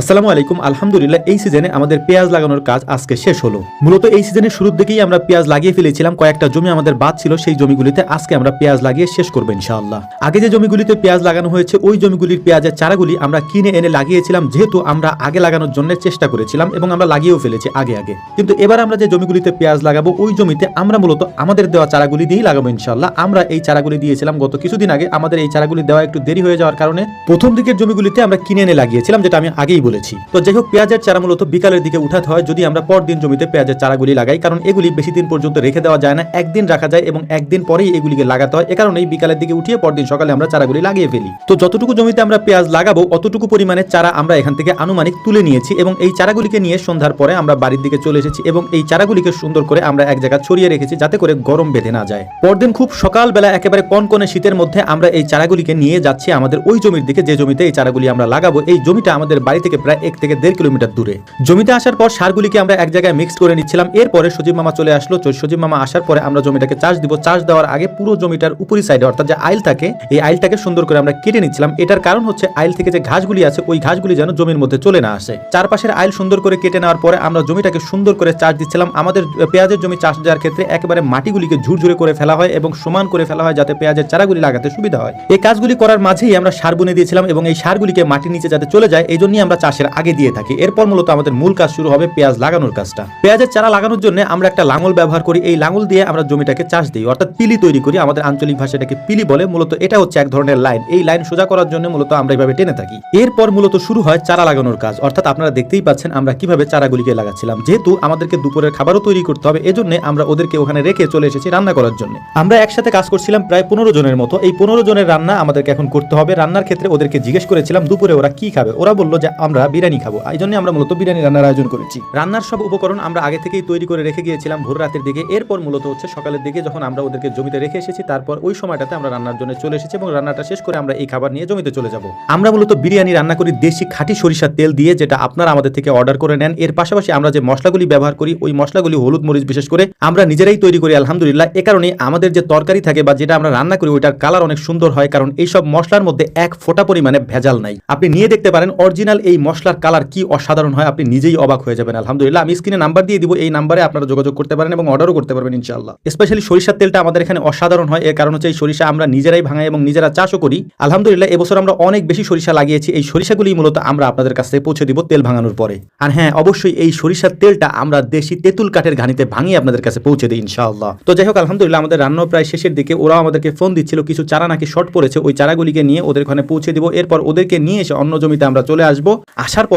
আসসালামু আলাইকুম। আলহামদুলিল্লাহ এই সিজনে আমাদের পেঁয়াজ লাগানোর কাজ আজকে শেষ হলো। মূলত এই সিজনের শুরুর দিকেই আমরা পেঁয়াজ লাগিয়ে ফেলেছিলাম। কয়েকটা জমি আমাদের বাদ ছিল, সেই জমিগুলিতে আজকে আমরা পেঁয়াজ লাগিয়ে শেষ করবো ইনশাআল্লাহ। আগে যে জমিগুলিতে পেঁয়াজ লাগানো হয়েছে ওই জমিগুলির পেঁয়াজের চারাগুলি আমরা কিনে এনে লাগিয়েছিলাম, যেহেতু আমরা আগে লাগানোর জন্য চেষ্টা করেছিলাম এবং আমরা লাগিয়েও ফেলেছি আগে। কিন্তু এবার আমরা যে জমিগুলিতে পেঁয়াজ লাগাবো ওই জমিতে আমরা মূলত আমাদের দেওয়া চারাগুলি দিয়েই লাগাবো ইনশাআল্লাহ। আমরা এই চারাগুলি দিয়েছিলাম গত কিছুদিন আগে। আমাদের এই চারাগুলি দেওয়া একটু দেরি হয়ে যাওয়ার কারণে প্রথম দিকের জমিগুলিতে আমরা কিনে এনে লাগিয়েছিলাম, যেটা আমি আগেই বলেছি। তো যাই হোক, পেঁয়াজের চারা মূলত বিকালের দিকে উঠাতে হয় যদি আমরা পরদিন জমিতে পেঁয়াজের চারাগুলি লাগাই, কারণ এগুলি বেশি দিন পর্যন্ত রেখে দেওয়া যায় না, একদিন রাখা যায় এবং একদিন পরেই এগুলিকে লাগাতে হয়। এ কারণেই বিকালের দিকে উঠিয়ে পরদিন সকালে আমরা চারাগুলি লাগিয়ে ফেলি। তো যতটুকু জমিতে আমরা পেঁয়াজ লাগাবো অতটুকু পরিমাণে চারা আমরা এখান থেকে আনুমানিক তুলে নিয়েছি এবং এই চারাগুলিকে নিয়ে সন্ধ্যার পরে আমরা বাড়ির দিকে চলে এসেছি এবং এই চারাগুলিকে সুন্দর করে আমরা এক জায়গায় ছড়িয়ে রেখেছি যাতে করে গরম বেঁধে না যায়। পরদিন খুব সকালবেলা একেবারে কনকনে শীতের মধ্যে আমরা এই চারাগুলিকে নিয়ে যাচ্ছি আমাদের ওই জমির দিকে, যে জমিতে এই চারাগুলি আমরা লাগাবো। এই জমিটা আমাদের বাড়ি থেকে প্রায় 1 থেকে 1.5 কিলোমিটার দূরে। জমিতে আসার পর সারগুলিকে আমরা এক জায়গায় মিক্স করে নিচ্ছিলাম। এরপরে সজীব মামা চলে আসলো। সজীব মামা আসার পরে আমরা জমিটাকে চাষ দিব। চাষ দেওয়ার আগে পুরো জমিটার উপরি সাইডে অর্থাৎ যে আইল থাকে এই আইলটাকে সুন্দর করে আমরা কেটে নিচ্ছিলাম। এটার কারণ হচ্ছে আইল থেকে যে ঘাসগুলি আছে ওই ঘাসগুলি যেন জমির মধ্যে চলে না আসে। চারপাশের আইল সুন্দর করে কেটে নেওয়ার পরে আমরা জমিটাকে সুন্দর করে চাষ দিচ্ছিলাম। আমাদের পেঁয়াজের জমি চাষ দেওয়ার ক্ষেত্রে একেবারে মাটিগুলিকে ঝুরঝুরে করে ফেলা হয় এবং সমান করে ফেলা হয় যাতে পেঁয়াজের চারাগুলি লাগাতে সুবিধা হয়। এই কাজগুলি করার মাঝেই আমরা সার বুনে দিয়েছিলাম এবং এই সারগুলিকে মাটির নিচে যাতে চলে যায় এই জন্যই আমরা চাষের আগে দিয়ে থাকি। এরপর মূলত আমাদের মূল কাজ শুরু হবে পেঁয়াজ লাগানোর কাজটা। পেঁয়াজের চারা লাগানোর জন্য আমরা একটা লাঙল ব্যবহার করি। এই লাঙল দিয়ে আমরা জমিটাকে চাষ দিই, অর্থাৎ পিলি তৈরি করি। আমাদের আঞ্চলিক ভাষায় এটাকে পিলি বলে। মূলত এটা হচ্ছে এক ধরনের লাইন। এই লাইন সোজা করার জন্য মূলত আমরা এইভাবে টেনে থাকি। এরপর মূলত শুরু হয় চারা লাগানোর কাজ, অর্থাৎ আপনারা দেখতেই পাচ্ছেন আমরা কিভাবে চারাগুলিকে লাগাচ্ছিলাম। যেহেতু আমাদেরকে দুপুরের খাবারও তৈরি করতে হবে এজন্য আমরা ওদেরকে ওখানে রেখে চলে এসেছি রান্না করার জন্য। আমরা একসাথে কাজ করছিলাম প্রায় 15 জনের মতো। এই 15 জনের রান্না আমাদেরকে এখন করতে হবে। রান্নার ক্ষেত্রে ওদেরকে জিজ্ঞেস করেছিলাম দুপুরে ওরা কি খাবে। ওরা বললো যে আমরা বিরিয়ানি খাবো। এই জন্য আমরা মূলত বিরিয়ানি রান্নার আয়োজন করেছি। রান্নার সব উপকরণ আমরা আগে থেকেই তৈরি করে রেখে গিয়েছিলাম ভোর রাতের দিকে। এরপর মূলত হচ্ছে সকালের দিকে যখন আমরা ওদেরকে জমিতে রেখে এসেছি তারপর ওই সময়টাতে আমরা রান্নার জন্য চলে এসেছি এবং রান্নাটা শেষ করে আমরা এই খাবার নিয়ে জমিতে চলে যাব। আমরা মূলত বিরিয়ানি রান্না করি দেশি খাঁটি সরিষার তেল দিয়ে, যেটা আপনারা আমাদের থেকে অর্ডার করে নেন। এর পাশাপাশি আমরা যে মশলাগুলি ব্যবহার করি ওই মশলাগুলি হলুদ মরিচ বিশেষ করে আমরা নিজেরাই তৈরি করি আলহামদুলিল্লাহ। এ কারণে আমাদের যে তরকারি থাকে বা যেটা আমরা রান্না করি ওইটার কালার অনেক সুন্দর হয়, কারণ এই সব মশলার মধ্যে এক ফোঁটা পরিমাণে ভেজাল নাই। আপনি নিয়ে দেখতে পারেন অরিজিনাল এই মশলার কালার কি অসাধারণ হয়, আপনি নিজেই অবাক হয়ে যাবেন আলহামদুলিল্লাহ। আমি স্ক্রিনে নাম্বার দিয়ে দিব, এই নাম্বারে আপনারা যোগাযোগ করতে পারেন এবং অর্ডারও করতে পারবেন ইনশাআল্লাহ। স্পেশালি সরিষার তেলটা আমাদের এখানে অসাধারণ হয়। এর কারণ হচ্ছে এই সরিষা আমরা নিজেরাই ভাঙাই এবং নিজেরা চাষও করি আলহামদুলিল্লাহ। এবছর আমরা অনেক বেশি সরিষা লাগিয়েছি। এই সরিষাগুলি মূলত আমরা আপনাদের কাছে পৌঁছে দিব তেল ভাঙানোর পরে। আর হ্যাঁ, অবশ্যই এই সরিষার তেলটা আমরা দেশি তেঁতুল কাঠের ঘানিতে ভাঙিয়ে আপনাদের কাছে পৌঁছে দিই ইনশাআল্লাহ। তো যাই হোক, আলহামদুলিল্লাহ আমাদের রান্না প্রায় শেষের দিকে। ওরাও আমাদেরকে ফোন দিচ্ছিল কিছু চারা নাকি শর্ট পড়েছে, ওই চারাগুলিকে নিয়ে ওদের ওখানে পৌঁছে দিব। এরপর ওদেরকে নিয়ে এসে অন্য জমিতে আমরা চলে আসবো। আসার পর